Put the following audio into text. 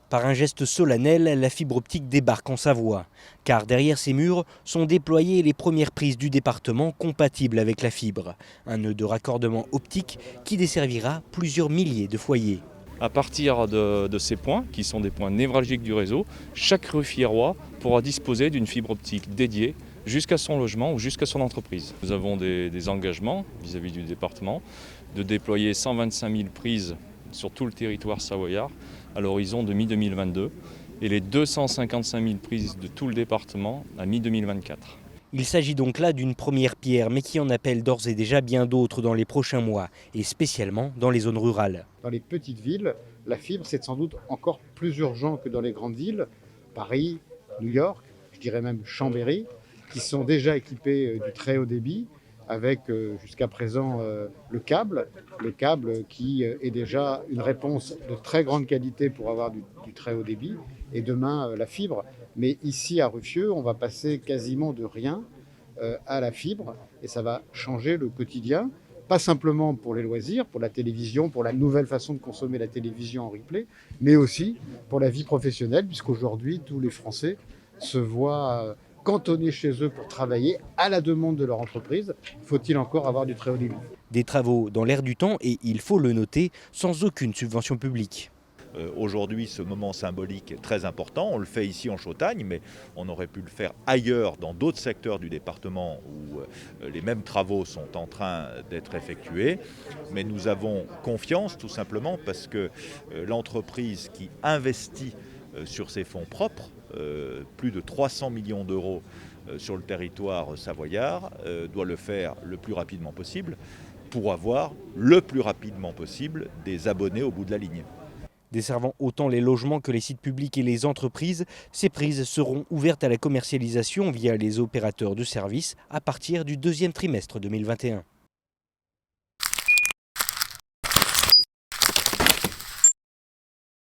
Par un geste solennel, la fibre optique débarque en Savoie. Car derrière ces murs sont déployées les premières prises du département compatibles avec la fibre. Un nœud de raccordement optique qui desservira plusieurs milliers de foyers. À partir de ces points, qui sont des points névralgiques du réseau, chaque rue-Fierrois pourra disposer d'une fibre optique dédiée jusqu'à son logement ou jusqu'à son entreprise. Nous avons des engagements vis-à-vis du département de déployer 125 000 prises sur tout le territoire savoyard à l'horizon de mi-2022 et les 255 000 prises de tout le département à mi-2024. Il s'agit donc là d'une première pierre, mais qui en appelle d'ores et déjà bien d'autres dans les prochains mois, et spécialement dans les zones rurales. Dans les petites villes, la fibre, c'est sans doute encore plus urgent que dans les grandes villes, Paris, New York, je dirais même Chambéry, qui sont déjà équipés du très haut débit, avec jusqu'à présent le câble qui est déjà une réponse de très grande qualité pour avoir du très haut débit, et demain la fibre. Mais ici à Ruffieux, on va passer quasiment de rien à la fibre, et ça va changer le quotidien, pas simplement pour les loisirs, pour la télévision, pour la nouvelle façon de consommer la télévision en replay, mais aussi pour la vie professionnelle, puisqu'aujourd'hui tous les Français se voient cantonnés chez eux pour travailler à la demande de leur entreprise. Faut-il encore avoir du très haut débit ? Des travaux dans l'air du temps et, il faut le noter, sans aucune subvention publique. Aujourd'hui, ce moment symbolique est très important. On le fait ici en Chautagne, mais on aurait pu le faire ailleurs, dans d'autres secteurs du département où les mêmes travaux sont en train d'être effectués. Mais nous avons confiance, tout simplement, parce que l'entreprise qui investit sur ses fonds propres, plus de 300 millions d'euros sur le territoire savoyard, doit le faire le plus rapidement possible pour avoir le plus rapidement possible des abonnés au bout de la ligne. Desservant autant les logements que les sites publics et les entreprises, ces prises seront ouvertes à la commercialisation via les opérateurs de services à partir du deuxième trimestre 2021.